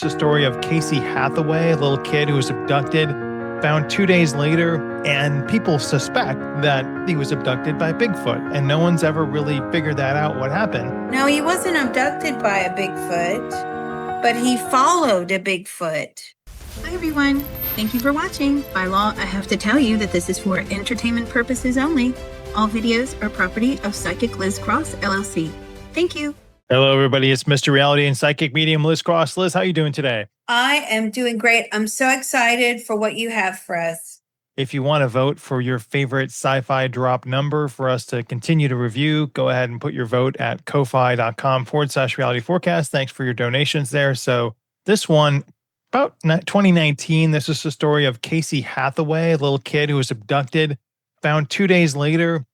It's a story of Casey Hathaway, a little kid who was abducted, found 2 days later, and people suspect that he was abducted by Bigfoot, and no one's ever really figured that out what happened. No, he wasn't abducted by a Bigfoot, but he followed a Bigfoot. Hi everyone, thank you for watching. By law, I have to tell you that this is for entertainment purposes only. All videos are property of Psychic Liz Cross, LLC. Thank you. Hello, everybody. It's Mr. Reality and Psychic Medium Liz Cross. Liz, how are you doing today? I am doing great. I'm so excited for what you have for us. If you want to vote for your favorite sci-fi drop number for us to continue to review, go ahead and put your vote at ko-fi.com/reality forecast. Thanks for your donations there. So this one, about 2019, this is the story of Casey Hathaway, a little kid who was abducted, found 2 days later,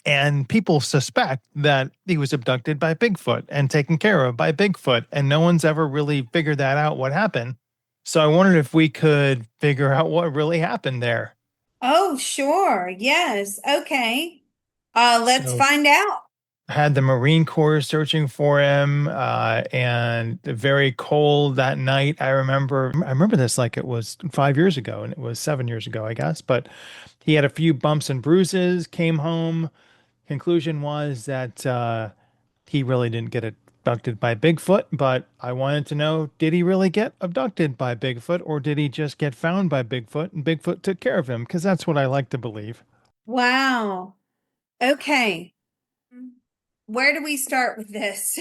and people suspect that he was abducted by Bigfoot and taken care of by Bigfoot, and no one's ever really figured that out what happened. So I wondered if we could figure out what really happened there. Oh, sure. Yes. Okay. Let's So, find out. had the Marine Corps searching for him, and very cold that night. I remember this like it was 5 years ago, and it was 7 years ago, I guess. But he had a few bumps and bruises, came home. Conclusion was that he really didn't get abducted by Bigfoot, but I wanted to know, did he really get abducted by Bigfoot, or did he just get found by Bigfoot and Bigfoot took care of him? Because that's what I like to believe. Wow. Okay. Where do we start with this?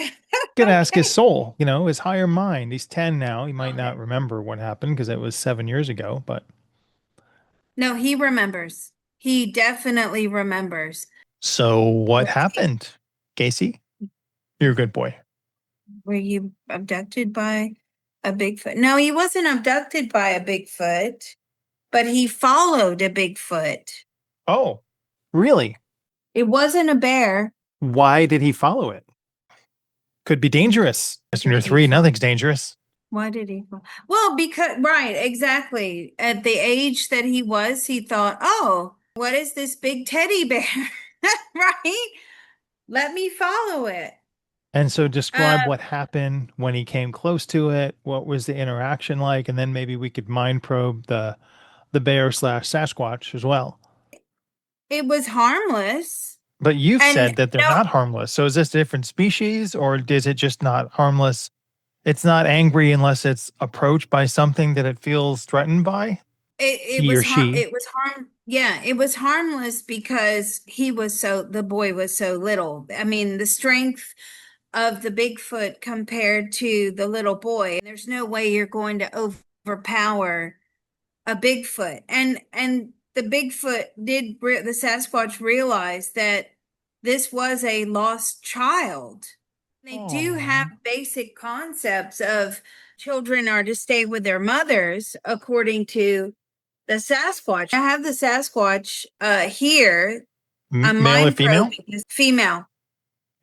Could ask his soul, his higher mind. He's 10 now. He might not remember what happened because it was 7 years ago, but. No, he remembers. He definitely remembers. So what happened, Casey? You're a good boy. Were you abducted by a Bigfoot? No, he wasn't abducted by a Bigfoot, but he followed a Bigfoot. Oh, really? It wasn't a bear. Why did he follow it? Could be dangerous. When you're 3, nothing's dangerous. Why did he? Well, because, right, exactly. At the age that he was, he thought, oh, what is this big teddy bear? Right? Let me follow it. And so describe what happened when he came close to it. What was the interaction like? And then maybe we could mind probe the bear/Sasquatch as well. It was harmless. But you've said that they're not harmless. So is this a different species, or is it just not harmless? It's not angry unless it's approached by something that it feels threatened by? It was harmless because the boy was so little. I mean, the strength of the Bigfoot compared to the little boy, there's no way you're going to overpower a Bigfoot. And the Sasquatch realized that this was a lost child. They do have basic concepts of children are to stay with their mothers, according to the Sasquatch. I have the Sasquatch here. Male or female? Female.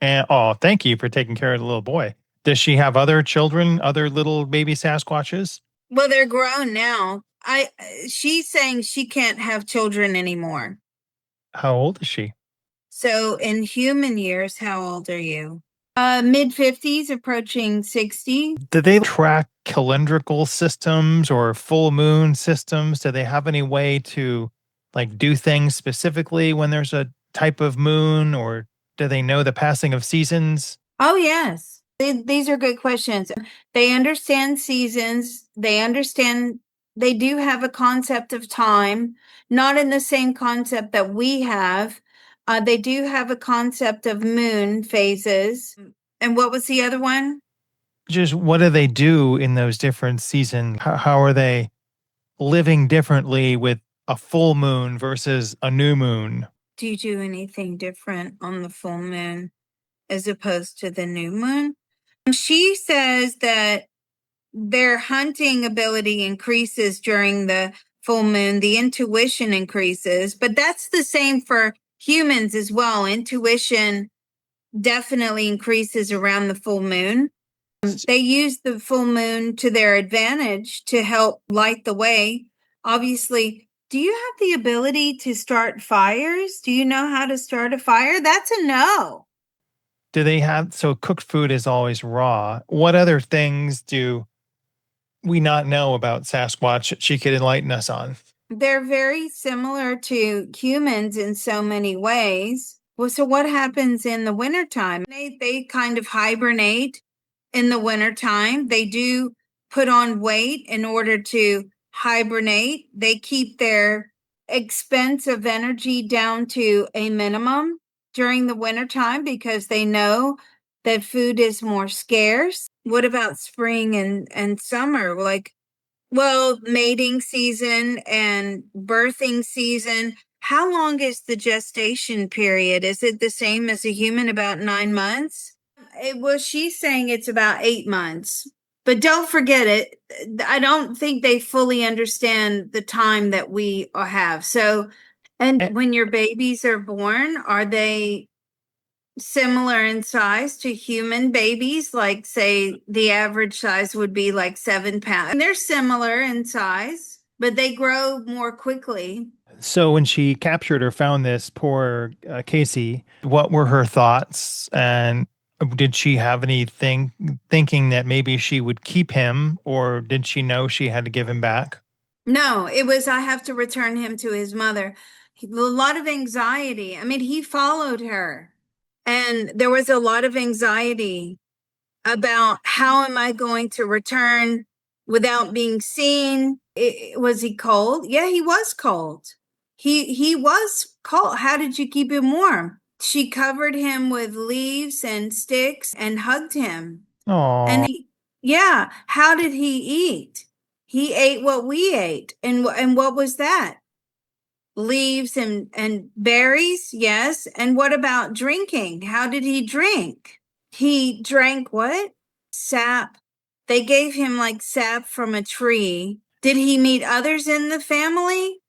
And thank you for taking care of the little boy. Does she have other children, other little baby Sasquatches? Well, they're grown now. She's saying she can't have children anymore. How old is she? So in human years, how old are you? Mid-50s, approaching 60. Do they track calendrical systems or full moon systems? Do they have any way to do things specifically when there's a type of moon, or do they know the passing of seasons? Oh, yes. These are good questions. They understand seasons. They do have a concept of time, not in the same concept that we have. They do have a concept of moon phases. And what was the other one? Just what do they do in those different seasons? How are they living differently with a full moon versus a new moon? Do you do anything different on the full moon as opposed to the new moon? She says that their hunting ability increases during the full moon. The intuition increases, but that's the same for humans as well. Intuition definitely increases around the full moon. They use the full moon to their advantage to help light the way. Obviously, do you have the ability to start fires? Do you know how to start a fire? That's a no. Do they have, so cooked food is always raw. What other things do we not know about Sasquatch that she could enlighten us on? They're very similar to humans in so many ways. Well, so what happens in the wintertime? They kind of hibernate in the wintertime. They do put on weight in order to hibernate. They keep their expense of energy down to a minimum during the wintertime because they know that food is more scarce. What about spring and summer? Like, well, mating season and birthing season. How long is the gestation period? Is it the same as a human, about 9 months? Well, she's saying it's about 8 months. But don't forget it. I don't think they fully understand the time that we have. So, and when your babies are born, are they similar in size to human babies? Like, say, the average size would be like 7 pounds. And they're similar in size, but they grow more quickly. So when she captured or found this poor Casey, what were her thoughts? And did she have anything thinking that maybe she would keep him, or did she know she had to give him back? No, it was, I have to return him to his mother. A lot of anxiety. I mean, he followed her, and there was a lot of anxiety about how am I going to return without being seen. Was he cold? Yeah, he was cold. He was cold. How did you keep him warm? She covered him with leaves and sticks and hugged him. Oh, And yeah, how did he eat? He ate what we ate. And what was that? Leaves and berries? Yes. And what about drinking? How did he drink? He drank what? Sap. They gave him like sap from a tree. Did he meet others in the family?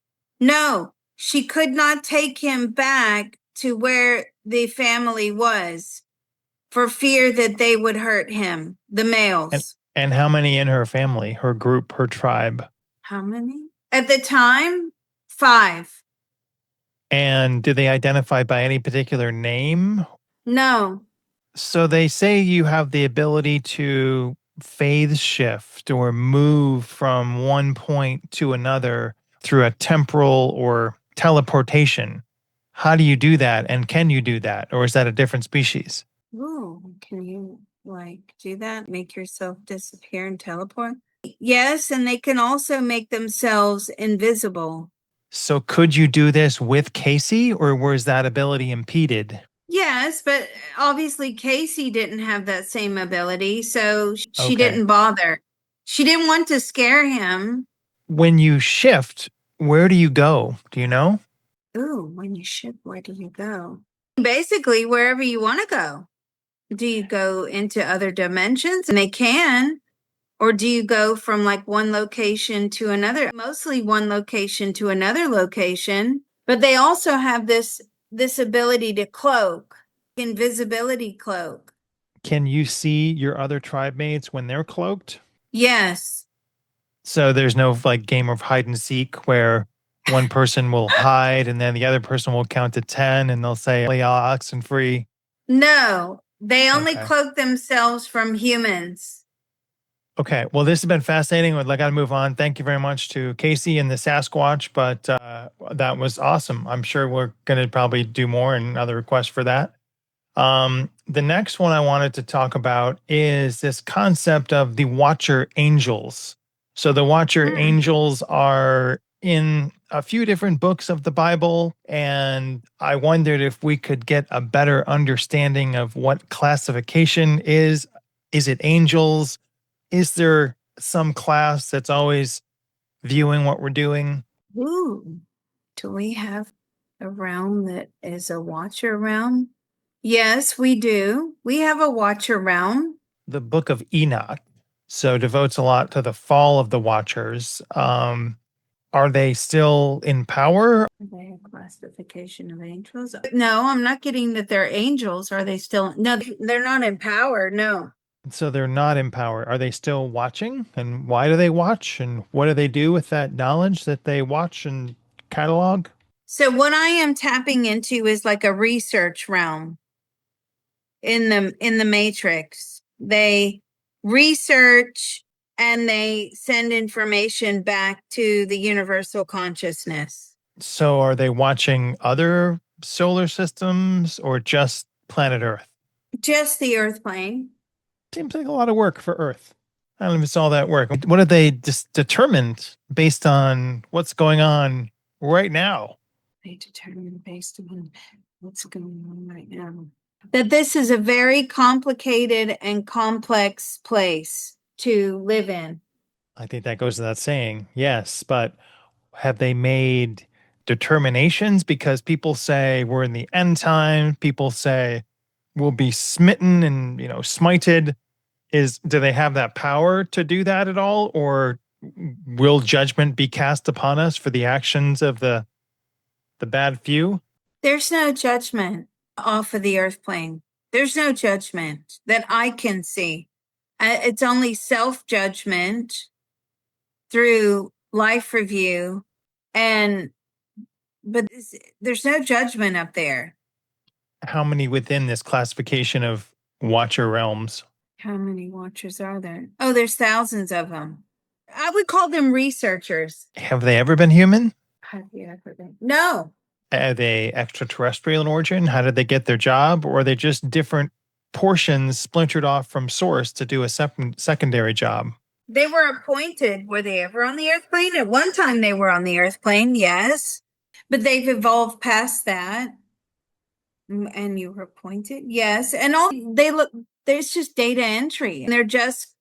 No. She could not take him back to where the family was for fear that they would hurt him, the males. And how many in her family, her group, her tribe? How many? At the time, 5. And did they identify by any particular name? No. So they say you have the ability to phase shift or move from one point to another through a temporal or teleportation. How do you do that? And can you do that? Or is that a different species? Oh, can you like do that? Make yourself disappear and teleport? Yes, and they can also make themselves invisible. So could you do this with Casey, or was that ability impeded? Yes, but obviously Casey didn't have that same ability, so she Okay. didn't bother. She didn't want to scare him. When you shift, where do you go? Do you know? Ooh, when you shift, where do you go? Basically, wherever you want to go. Do you go into other dimensions? And they can. Or do you go from like one location to another? Mostly one location to another location. But they also have this ability to cloak, invisibility cloak. Can you see your other tribe mates when they're cloaked? Yes. So there's no like game of hide and seek where one person will hide and then the other person will count to 10 and they'll say, "Lay oxen free." No, they only Okay. cloak themselves from humans. Okay. Well, this has been fascinating. I got to move on. Thank you very much to Casey and the Sasquatch, but that was awesome. I'm sure we're going to probably do more and other requests for that. The next one I wanted to talk about is this concept of the Watcher Angels. So the Watcher Angels are in a few different books of the Bible, and I wondered if we could get a better understanding of what classification is. Is it angels? Is there some class that's always viewing what we're doing? Ooh, do we have a realm that is a Watcher realm? Yes, we do. We have a Watcher realm. The Book of Enoch so devotes a lot to the fall of the Watchers. Are they still in power? Are they a classification of angels? No, I'm not getting that they're angels. Are they still? No, they're not in power. No. So they're not in power. Are they still watching? And why do they watch? And what do they do with that knowledge that they watch and catalog? So what I am tapping into is like a research realm in the Matrix. They research and they send information back to the universal consciousness. So are they watching other solar systems or just planet Earth? Just the Earth plane. Seems like a lot of work for Earth. I don't know if it's all that work. What have they just determined based on what's going on right now? They determined based on what's going on right now that this is a very complicated and complex place to live in. I think that goes without saying, yes, but have they made determinations? Because people say we're in the end time. People say we'll be smitten and, smited. Do they have that power to do that at all? Or will judgment be cast upon us for the actions of the bad few? There's no judgment off of the Earth plane. There's no judgment that I can see. It's only self-judgment through life review. But there's no judgment up there. How many within this classification of Watcher realms? How many Watchers are there? Oh, there's thousands of them. I would call them researchers. Have they ever been human? Have you ever been? No. Are they extraterrestrial in origin? How did they get their job? Or are they just different portions splintered off from source to do a secondary job? They were appointed. Were they ever on the Earth plane? At one time they were on the Earth plane, yes. But they've evolved past that. And you were appointed? Yes. And there's just data entry. And they're just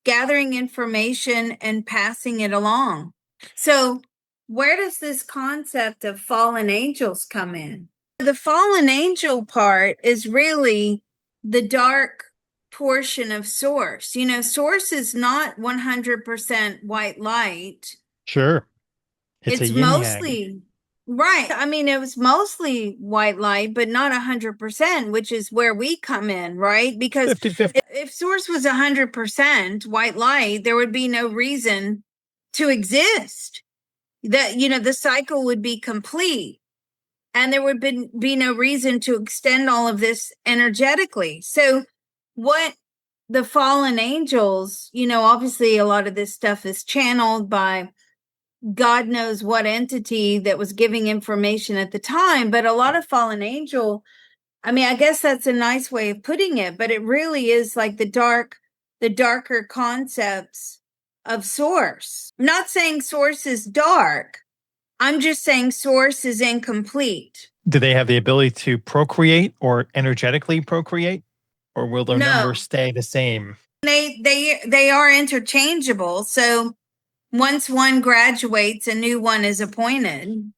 gathering information and passing it along. So where does this concept of fallen angels come in? The fallen angel part is really the dark portion of source. Source is not 100% white light. Sure. It's a yin mostly yang. Right. I mean, it was mostly white light, but not 100%, which is where we come in, right? Because 50-50. if source was 100% white light, there would be no reason to exist. The cycle would be complete, and there would be no reason to extend all of this energetically. So what the fallen angels, obviously a lot of this stuff is channeled by God knows what entity that was giving information at the time, but a lot of fallen angel, I mean, I guess that's a nice way of putting it, but it really is like the darker concepts of source. I'm not saying source is dark. I'm just saying source is incomplete. Do they have the ability to procreate or energetically procreate? Or will their numbers stay the same? They are interchangeable. So once one graduates, a new one is appointed.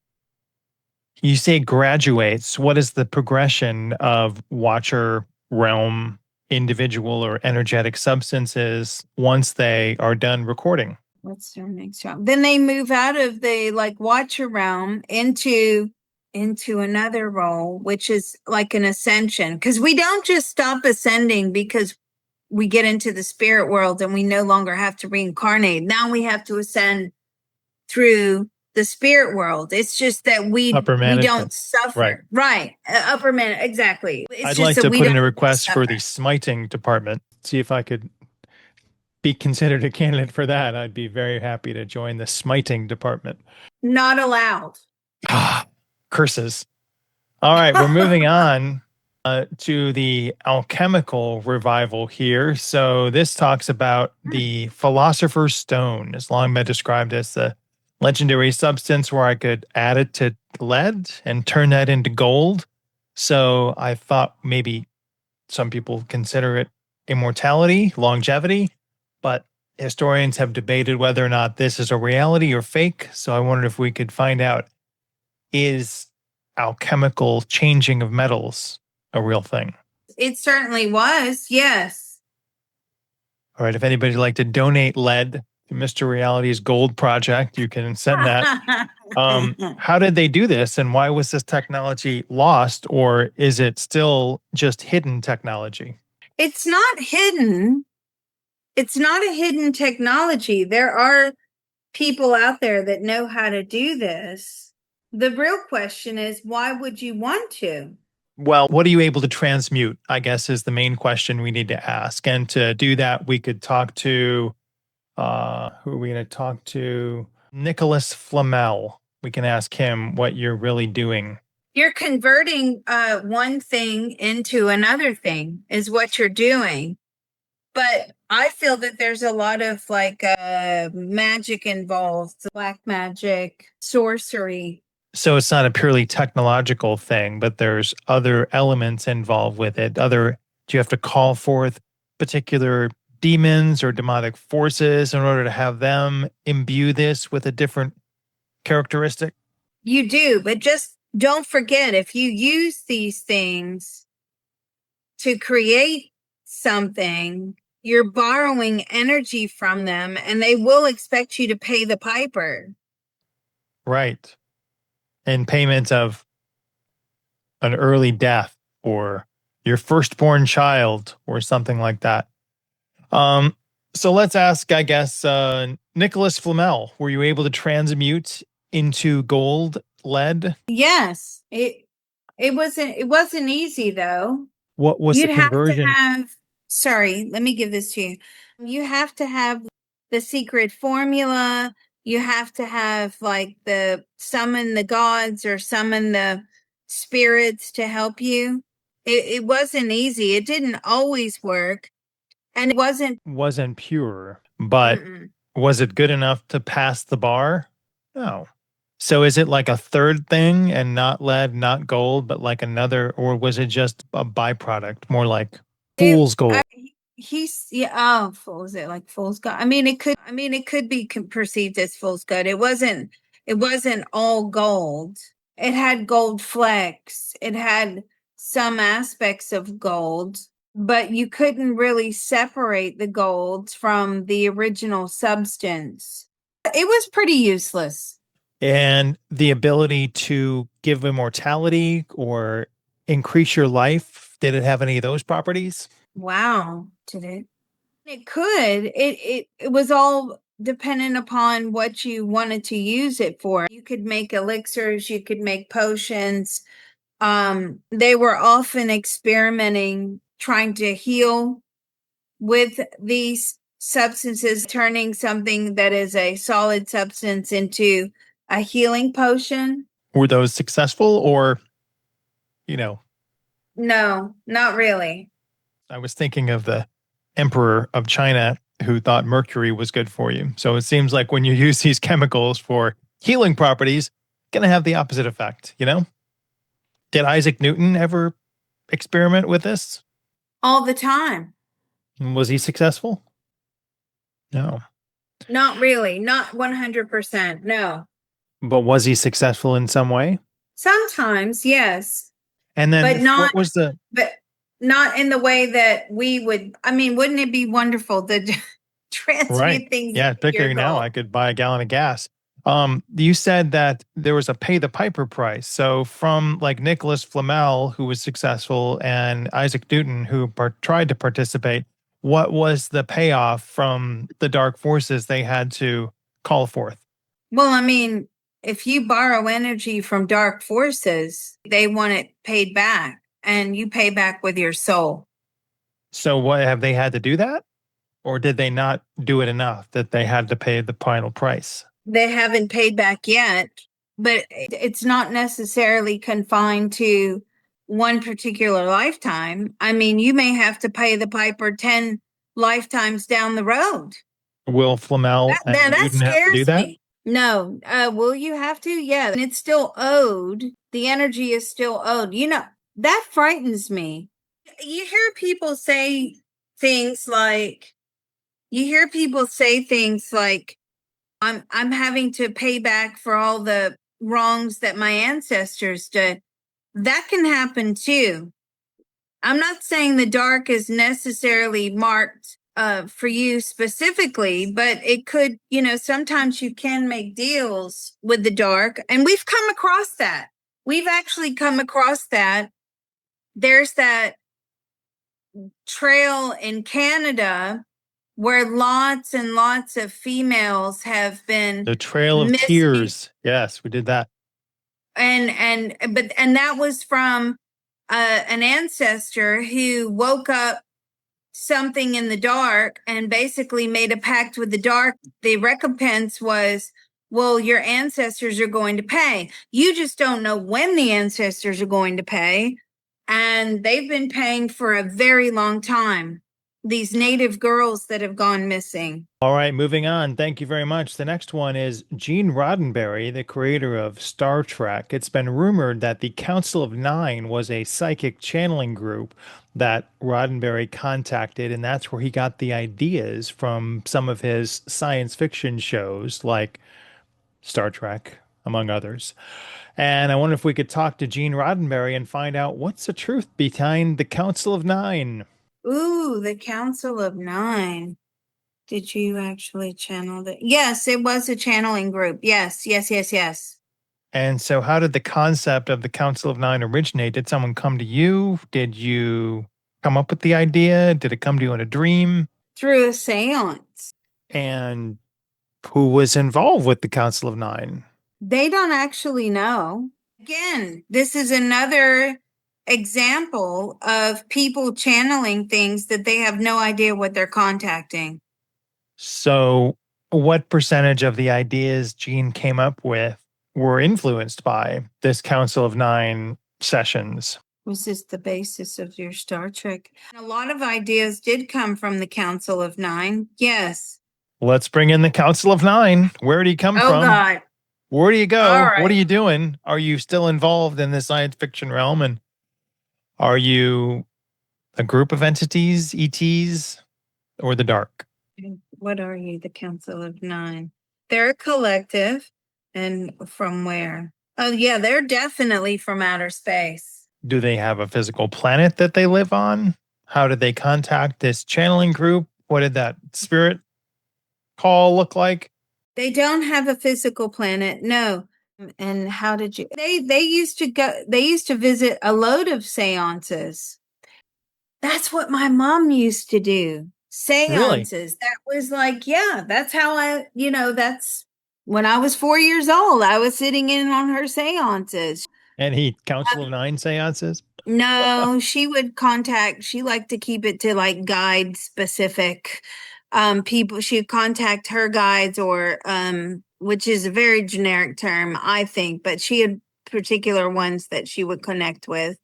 You say graduates. What is the progression of Watcher realm individual or energetic substances once they are done recording? What's their next job? Then they move out of the Watcher realm into another role, which is like an ascension. Because we don't just stop ascending because we get into the spirit world and we no longer have to reincarnate. Now we have to ascend through the spirit world. It's just that we don't suffer. Right. Upper man. Exactly. I'd like to put in a request for the smiting department. See if I could be considered a candidate for that. I'd be very happy to join the smiting department. Not allowed. Curses. All right. We're moving on. To the alchemical revival here. So this talks about the Philosopher's Stone. It's long been described as the legendary substance where I could add it to lead and turn that into gold. So I thought maybe some people consider it immortality, longevity, but historians have debated whether or not this is a reality or fake. So I wondered if we could find out, is alchemical changing of metals a real thing? It certainly was, yes. All right, if anybody'd like to donate lead to Mr. Reality's gold project, you can send that. How did they do this, and why was this technology lost, or is it still just hidden technology? It's not hidden. It's not a hidden technology. There are people out there that know how to do this. The real question is, why would you want to? Well, what are you able to transmute, I guess, is the main question we need to ask. And to do that, we could talk to Who are we going to talk to? Nicholas Flamel. We can ask him what you're really doing. You're converting one thing into another thing is what you're doing. But I feel that there's a lot of like magic involved, black magic, sorcery. So it's not a purely technological thing, but there's other elements involved with it. Do you have to call forth particular demons or demonic forces in order to have them imbue this with a different characteristic? You do, but just don't forget, if you use these things to create something, you're borrowing energy from them and they will expect you to pay the piper. Right. In payment of an early death or your firstborn child or something like that. So let's ask, I guess, Nicholas Flamel, were you able to transmute into gold lead? Yes. It wasn't easy though. What was You'd the have to conversion? sorry, let me give this to you. You have to have the secret formula. You have to have like summon the gods or summon the spirits to help you. It wasn't easy. It didn't always work. And it Wasn't pure, but mm-mm. was it good enough to pass the bar? No. So is it like a third thing and not lead, not gold, but like another, or was it just a byproduct, more like fool's gold? Fool's it like fool's gold. It could be perceived as fool's gold. It wasn't all gold. It had gold flecks. It had some aspects of gold, but you couldn't really separate the gold from the original substance. It was pretty useless. And the ability to give immortality or increase your life, did it have any of those properties? Wow, did it? It could. It was all dependent upon what you wanted to use it for. You could make elixirs, you could make potions. They were often experimenting, trying to heal with these substances, turning something that is a solid substance into a healing potion. Were those successful or, you know? No, not really. I was thinking of the emperor of China who thought mercury was good for you. So it seems like when you use these chemicals for healing properties, going to have the opposite effect, you know? Did Isaac Newton ever experiment with this? All the time. Was he successful? No. Not really. Not 100%. No. But was he successful in some way? Sometimes, yes. And then But not, what was the... but not in the way that we would. I mean, wouldn't it be wonderful to transmute things? Yeah, picturing now, I could buy a gallon of gas. You said that there was a pay the piper price. So from like Nicholas Flamel, who was successful, and Isaac Newton, who tried to participate, what was the payoff from the dark forces they had to call forth? Well, I mean, if you borrow energy from dark forces, they want it paid back, and you pay back with your soul. So what, have they had to do that? Or did they not do it enough that they had to pay the final price? They haven't paid back yet, but it's not necessarily confined to one particular lifetime. I mean, you may have to pay the piper 10 lifetimes down the road. Will Flamel and Newton have to do that? Me. No. Will you have to? Yeah. And it's still owed. The energy is still owed. You know, that frightens me. You hear people say things like, I'm having to pay back for all the wrongs that my ancestors did. That can happen too. I'm not saying the dark is necessarily marked for you specifically, but it could, sometimes you can make deals with the dark. And we've come across that. We've actually come across that. There's that trail in Canada where lots and lots of females have been the Trail of Tears. Yes, we did that. And that was from an ancestor who woke up something in the dark and basically made a pact with the dark. The recompense was, well, your ancestors are going to pay. You just don't know when the ancestors are going to pay. And they've been paying for a very long time. These native girls that have gone missing. All right, moving on. Thank you very much. The next one is Gene Roddenberry, the creator of Star Trek. It's been rumored that the Council of Nine was a psychic channeling group that Roddenberry contacted, and that's where he got the ideas from some of his science fiction shows like Star Trek, among others. And I wonder if we could talk to Gene Roddenberry and find out what's the truth behind the Council of Nine. Ooh, the Council of Nine. Did you actually channel that? Yes, it was a channeling group. Yes. And so how did the concept of the Council of Nine originate? Did someone come to you? Did you come up with the idea? Did it come to you in a dream? Through a seance. And who was involved with the Council of Nine? They don't actually know. Again, this is another example of people channeling things that they have no idea what they're contacting. So what percentage of the ideas Gene came up with were influenced by this Council of Nine sessions? Was this the basis of your Star Trek? A lot of ideas did come from the Council of Nine. Yes. Let's bring in the Council of Nine. Where did he come from? Oh, God. Where do you go? All right. What are you doing? Are you still involved in the science fiction realm? And are you a group of entities, ETs, or the dark? What are you, the Council of Nine? They're a collective. And from where? Oh, yeah, they're definitely from outer space. Do they have a physical planet that they live on? How did they contact this channeling group? What did that spirit call look like? They don't have a physical planet, no. And how did you? They used to go. They used to visit a load of seances. That's what my mom used to do. Seances. Really? That was like, yeah. That's how I. That's when I was 4 years old. I was sitting in on her seances. Any Council of Nine seances? No, she would contact. She liked to keep it to like guide specific people. She'd contact her guides or which is a very generic term, I think, but she had particular ones that she would connect with.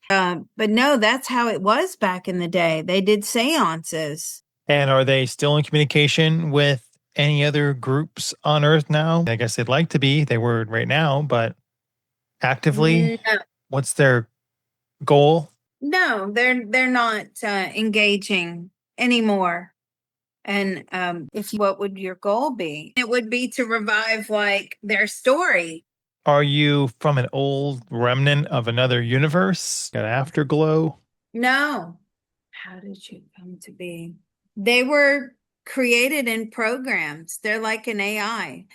But no, that's how it was back in the day. They did seances. And are they still in communication with any other groups on Earth now? I guess they'd like to be. They were right now, but actively, No, what's their goal? no, they're not engaging anymore. And what would your goal be? It would be to revive like their story. Are you from an old remnant of another universe? An afterglow? No. How did you come to be? They were created in programs. They're like an AI.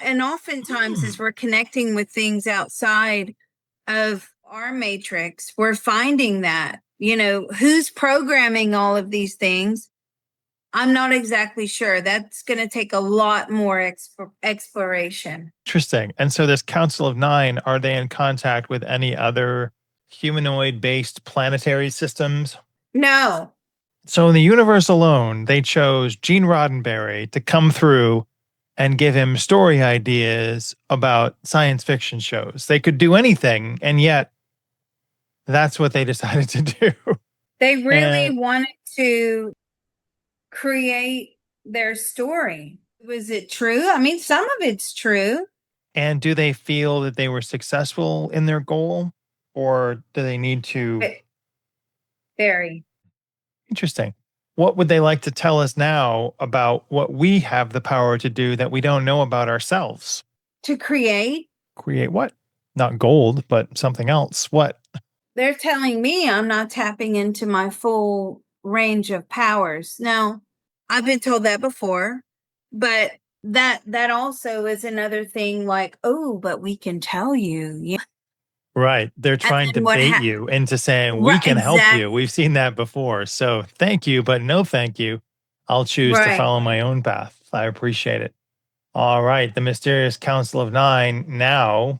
And oftentimes, as we're connecting with things outside of our matrix, we're finding that, who's programming all of these things. I'm not exactly sure. That's going to take a lot more exploration. Interesting. And so this Council of Nine, are they in contact with any other humanoid-based planetary systems? No. So in the universe alone, they chose Gene Roddenberry to come through and give him story ideas about science fiction shows. They could do anything, and yet that's what they decided to do. They really wanted to create their story. Was it true? I mean, some of it's true. And do they feel that they were successful in their goal, or do they need to? Very. Interesting. What would they like to tell us now about what we have the power to do that we don't know about ourselves? To create? Create what? Not gold, but something else. What? They're telling me I'm not tapping into my full range of powers. Now, I've been told that before, but that also is another thing like, oh, but we can tell you. Yeah. Right. They're trying to bait you into saying, we can help you. We've seen that before. So thank you, but no thank you. I'll choose to follow my own path. I appreciate it. All right. The Mysterious Council of Nine. Now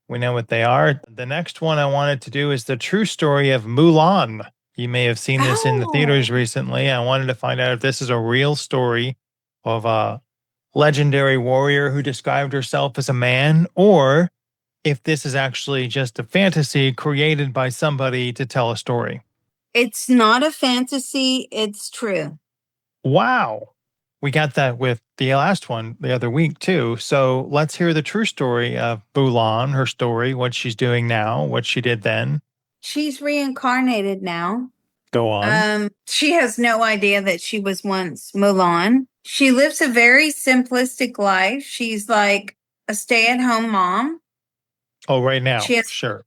we know what they are. The next one I wanted to do is the true story of Mulan. You may have seen this in the Oh, theaters recently. I wanted to find out if this is a real story of a legendary warrior who described herself as a man, or if this is actually just a fantasy created by somebody to tell a story. it's not a fantasy. It's true. Wow. We got that with the last one the other week, too. So let's hear the true story of Mulan, her story, what she's doing now, what she did then. She's reincarnated now. Go on. She has no idea that she was once Mulan. She lives a very simplistic life. She's like a stay-at-home mom. Oh, right now. She has Sure.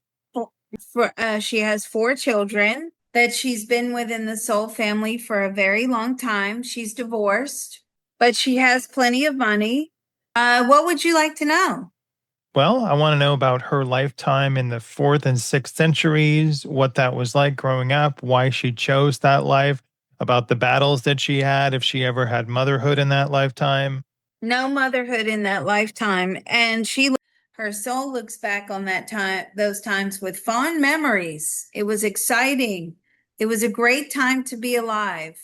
she has 4 children that she's been with in the Soul family for a very long time. She's divorced, but she has plenty of money. What would you like to know? Well, I want to know about her lifetime in the 4th and 6th centuries, what that was like growing up, why she chose that life, about the battles that she had, if she ever had motherhood in that lifetime. No motherhood in that lifetime, and her soul looks back on those times with fond memories. It was exciting. It was a great time to be alive.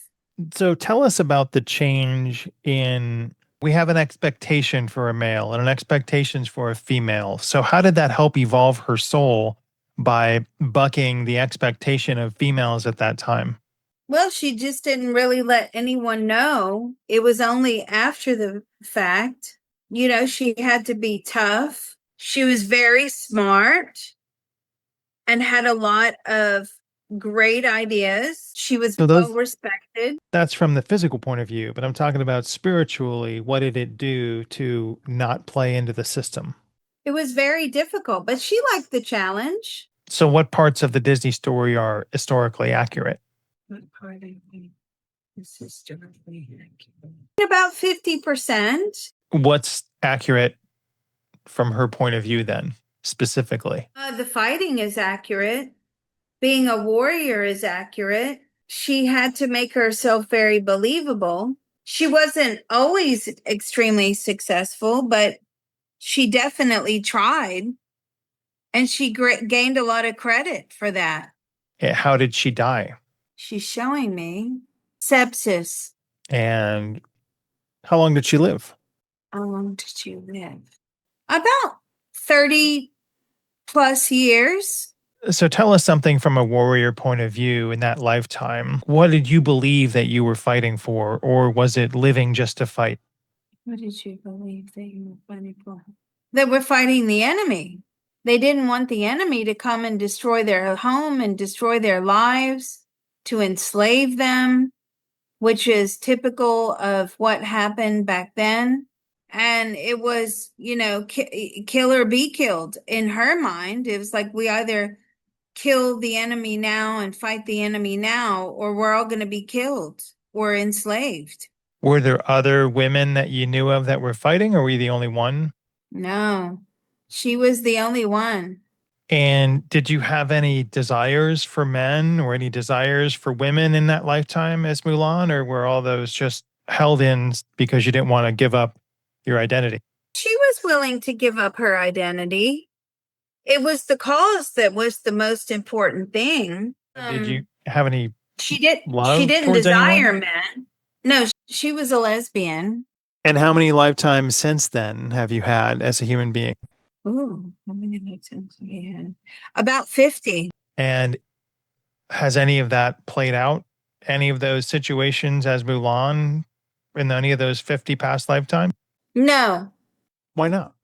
So tell us about the change in we have an expectation for a male and an expectations for a female. So how did that help evolve her soul by bucking the expectation of females at that time? Well, she just didn't really let anyone know. It was only after the fact. She had to be tough. She was very smart and had a lot of great ideas. She was well respected. That's from the physical point of view, but I'm talking about spiritually. What did it do to not play into the system? It was very difficult, but she liked the challenge. So what parts of the Disney story are historically accurate? What part I think is historically accurate? About 50%. What's accurate from her point of view then, specifically? The fighting is accurate. Being a warrior is accurate. She had to make herself very believable. She wasn't always extremely successful, but she definitely tried. And she gained a lot of credit for that. How did she die? She's showing me sepsis. And how long did she live? How long did she live? About 30 plus years. So tell us something from a warrior point of view in that lifetime. What did you believe that you were fighting for, or was it living just to fight? What did you believe that you were fighting for? That we're fighting the enemy. They didn't want the enemy to come and destroy their home and destroy their lives, to enslave them, which is typical of what happened back then. And it was, kill or be killed. In her mind, it was like we either kill the enemy now and fight the enemy now, or we're all going to be killed or enslaved. Were there other women that you knew of that were fighting, or were you the only one? No, she was the only one. And did you have any desires for men or any desires for women in that lifetime as Mulan, or were all those just held in because you didn't want to give up your identity? She was willing to give up her identity. It was the cause that was the most important thing. Did you have any She didn't towards desire anyone? men. No, she was a lesbian. And how many lifetimes since then have you had as a human being? Ooh, how many lifetimes have we had? About 50. And has any of that played out? Any of those situations as Mulan in any of those 50 past lifetimes? No. Why not?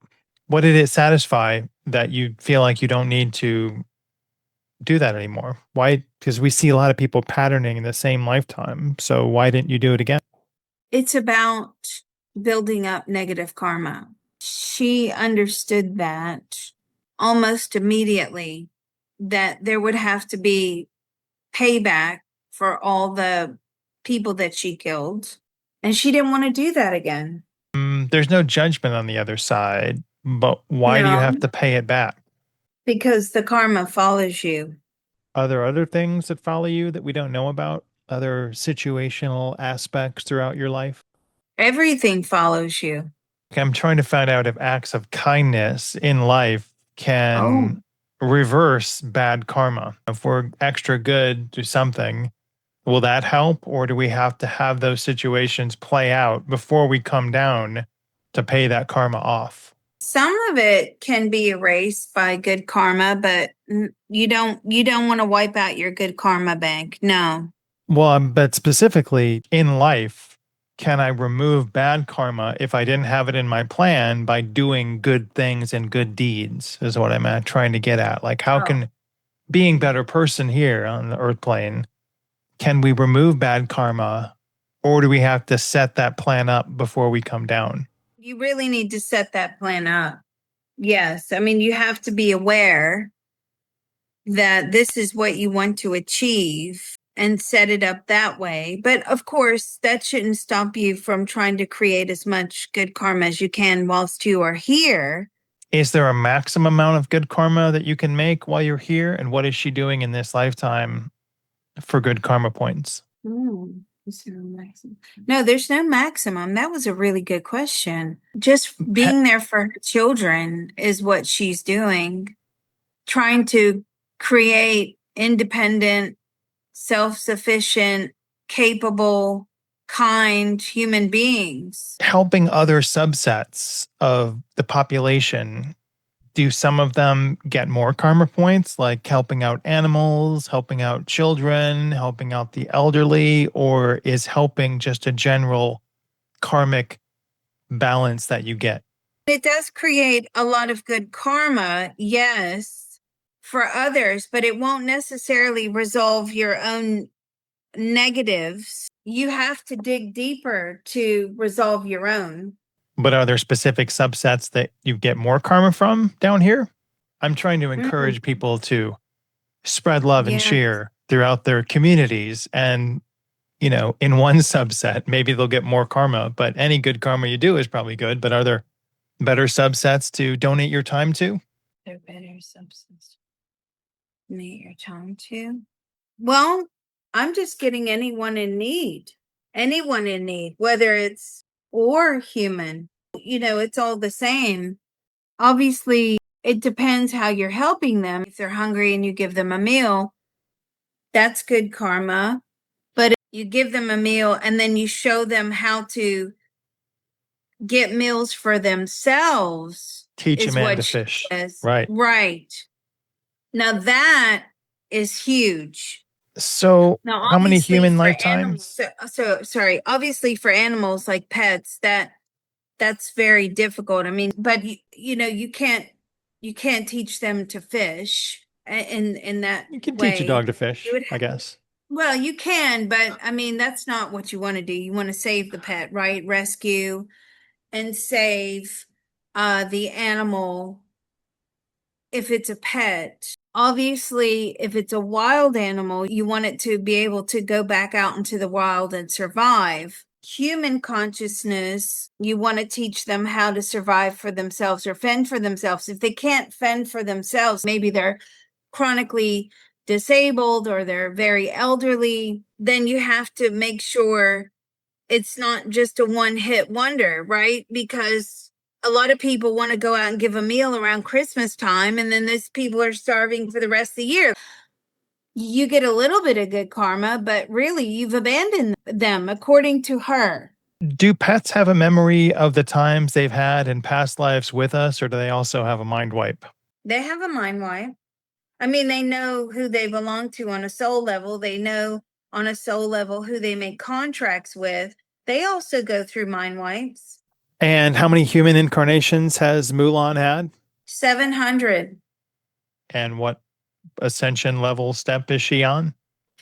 What did it satisfy that you feel like you don't need to do that anymore? Why? Because we see a lot of people patterning in the same lifetime. So why didn't you do it again? It's about building up negative karma. She understood that almost immediately, that there would have to be payback for all the people that she killed. And she didn't want to do that again. There's no judgment on the other side, but why do you No. have to pay it back? Because the karma follows you. Are there other things that follow you that we don't know about? Other situational aspects throughout your life? Everything follows you. I'm trying to find out if acts of kindness in life can reverse bad karma? If we're extra good to something, will that help? Or do we have to have those situations play out before we come down to pay that karma off? Some of it can be erased by good karma, but you don't want to wipe out your good karma bank. No. Well, but specifically in life, can I remove bad karma if I didn't have it in my plan by doing good things and good deeds, is what I'm trying to get at. Like, how can being a better person here on the earth plane, can we remove bad karma, or do we have to set that plan up before we come down? You really need to set that plan up. Yes. I mean, you have to be aware that this is what you want to achieve and set it up that way. But of course, that shouldn't stop you from trying to create as much good karma as you can whilst you are here. Is there a maximum amount of good karma that you can make while you're here? And what is she doing in this lifetime for good karma points? Is there a maximum? No, there's no maximum. That was a really good question. Just being there for her children is what she's doing. Trying to create independent, self-sufficient, capable, kind human beings. Helping other subsets of the population, do some of them get more karma points, like helping out animals, helping out children, helping out the elderly, or is helping just a general karmic balance that you get? It does create a lot of good karma, yes, for others, but it won't necessarily resolve your own negatives. You have to dig deeper to resolve your own. But are there specific subsets that you get more karma from down here? I'm trying to encourage people to spread love and cheer throughout their communities. And, you know, in one subset, maybe they'll get more karma, but any good karma you do is probably good. But are there better subsets to donate your time to? There are better subsets to donate your time to? Well, I'm just getting anyone in need, whether it's or human, you know, it's all the same. Obviously, it depends how you're helping them. If they're hungry and you give them a meal, that's good karma. But if you give them a meal and then you show them how to get meals for themselves. Teach a man to fish. Right. Now that is huge. So Now, how many human for lifetimes? Sorry. Obviously, for animals like pets, that's very difficult. I mean, but you know, you can't teach them to fish in that. You can way. teach a dog to fish, I guess. Well, you can, but I mean, that's not what you want to do. You want to save the pet, right? Rescue and save the animal if it's a pet. Obviously, if it's a wild animal, you want it to be able to go back out into the wild and survive. Human consciousness, you want to teach them how to survive for themselves or fend for themselves. If they can't fend for themselves, maybe they're chronically disabled or they're very elderly, then you have to make sure it's not just a one-hit wonder, right? Because a lot of people want to go out and give a meal around Christmas time, and then these people are starving for the rest of the year. You get a little bit of good karma, but really you've abandoned them, according to her. Do pets have a memory of the times they've had in past lives with us, or do they also have a mind wipe? They have a mind wipe. I mean, they know who they belong to on a soul level. They know on a soul level who they make contracts with. They also go through mind wipes. And how many human incarnations has Mulan had? 700. And what ascension level step is she on?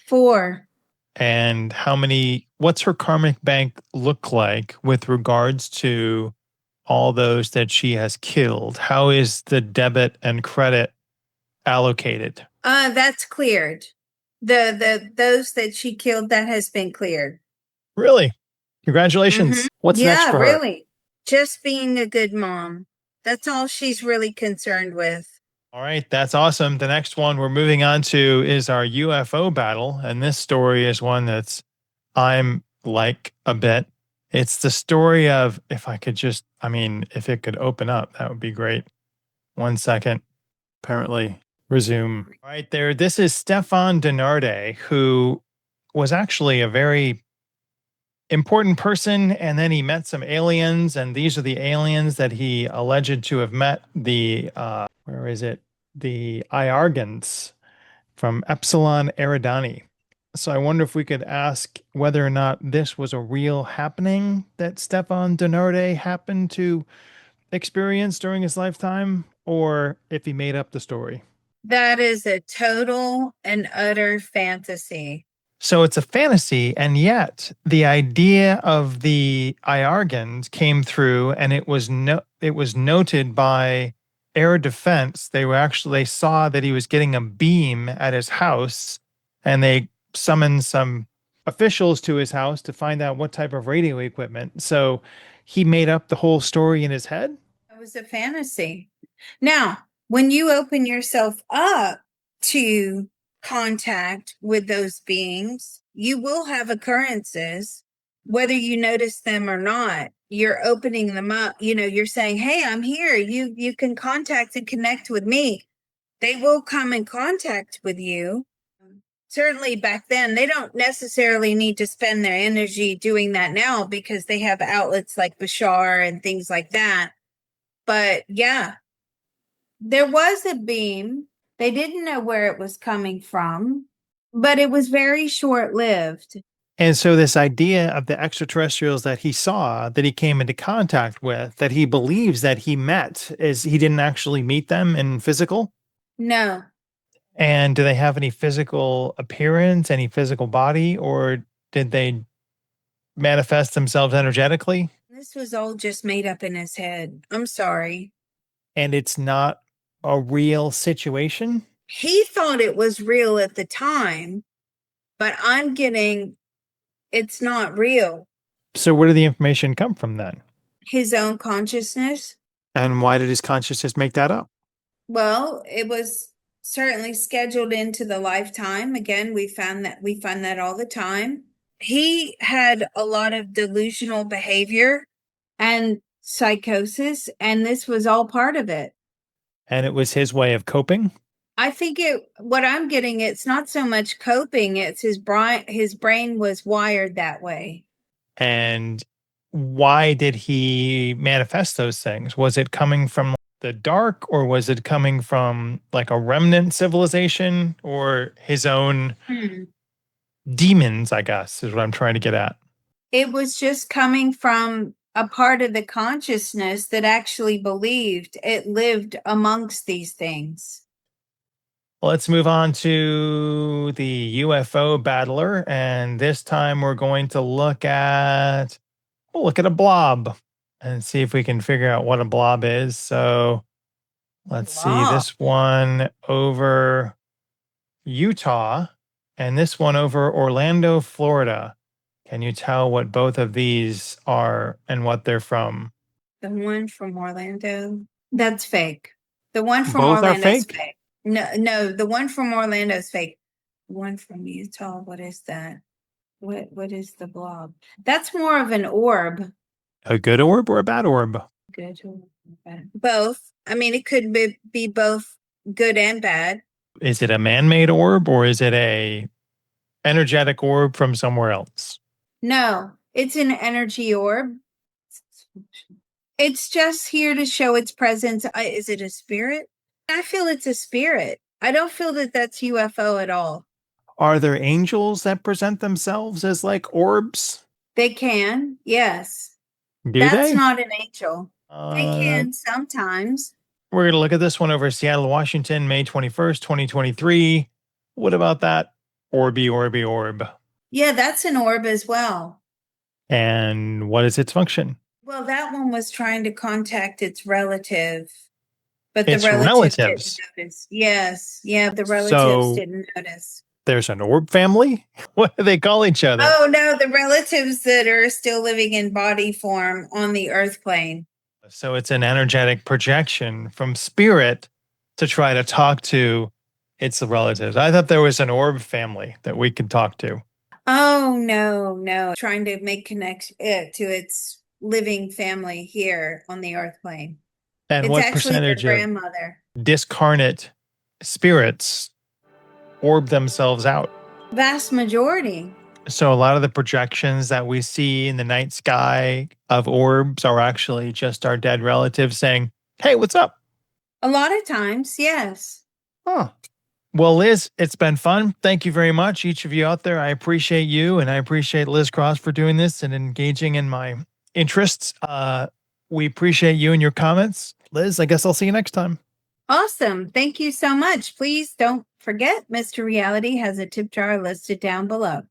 4. And what's her karmic bank look like with regards to all those that she has killed? How is the debit and credit allocated? That's cleared. Those that she killed, that has been cleared. Really? Congratulations. What's next for her? Yeah, really. Just being a good mom. That's all she's really concerned with. All right, that's awesome. The next one we're moving on to is our UFO battle. And this story is one that's I'm like a bit. It's the story of, if it could open up, that would be great. 1 second. Apparently Resume. Right there. This is Stefan Denaerde, who was actually a very important person. And then he met some aliens. And these are the aliens that he alleged to have met. The, where is it? The Iargans from Epsilon Eridani. So I wonder if we could ask whether or not this was a real happening that Stefan Denaerde happened to experience during his lifetime, or if he made up the story. That is a total and utter fantasy. So it's a fantasy, and yet the idea of the Iargans came through, and it was noted by air defense. They saw that he was getting a beam at his house, and they summoned some officials to his house to find out what type of radio equipment. So he made up the whole story in his head. It was a fantasy. Now, when you open yourself up to contact with those beings, you will have occurrences, whether you notice them or not. You're opening them up. You're saying, hey, I'm here. You can contact and connect with me. They will come in contact with you. Certainly back then, they don't necessarily need to spend their energy doing that now because they have outlets like Bashar and things like that. But yeah, there was a beam. They didn't know where it was coming from, but it was very short-lived. And so this idea of the extraterrestrials that he saw, that he came into contact with, that he believes that he met, is he didn't actually meet them in physical? No. And do they have any physical appearance, any physical body, or did they manifest themselves energetically? This was all just made up in his head. I'm sorry. And it's not a real situation? He thought it was real at the time, but I'm getting it's not real. So where did the information come from then? His own consciousness. And why did his consciousness make that up? Well, it was certainly scheduled into the lifetime. Again, we find that all the time. He had a lot of delusional behavior and psychosis, and this was all part of it. And it was his way of coping? I think what I'm getting, it's not so much coping, it's his brain was wired that way. And why did he manifest those things? Was it coming from the dark, or was it coming from like a remnant civilization, or his own demons, I guess, is what I'm trying to get at. It was just coming from a part of the consciousness that actually believed it lived amongst these things. Let's move on to the UFO battler. And this time we're going to look at a blob and see if we can figure out what a blob is. So let's see this one over Utah and this one over Orlando, Florida. Can you tell what both of these are and what they're from? The one from Orlando, that's fake. The one from Both Orlando is fake? fake. No, the one from Orlando is fake. The one from Utah, what is that? What is the blob? That's more of an orb. A good orb or a bad orb? Good or bad? Both. I mean, it could be both good and bad. Is it a man-made orb, or is it a energetic orb from somewhere else? No, it's an energy orb. It's just here to show its presence. Is it a spirit? I feel it's a spirit. I don't feel that that's UFO at all. Are there angels that present themselves as like orbs? They can, yes. That's not an angel. They can sometimes. We're going to look at this one over Seattle, Washington, May 21st, 2023. What about that orby orb? Yeah, that's an orb as well. And what is its function? Well, that one was trying to contact its relative. But its the relatives didn't notice. Yes. Yeah, the relatives didn't notice. There's an orb family? What do they call each other? Oh, no, the relatives that are still living in body form on the earth plane. So it's an energetic projection from spirit to try to talk to its relatives. I thought there was an orb family that we could talk to. Oh, no. Trying to make connection to its living family here on the earth plane. And it's what actually percentage their grandmother. of discarnate spirits orb themselves out. Vast majority. So a lot of the projections that we see in the night sky of orbs are actually just our dead relatives saying, "Hey, what's up?" A lot of times, yes. Oh. Well, Liz, it's been fun. Thank you very much, each of you out there. I appreciate you, and I appreciate Liz Cross for doing this and engaging in my interests. We appreciate you and your comments. Liz, I guess I'll see you next time. Awesome. Thank you so much. Please don't forget, Mr. Reality has a tip jar listed down below.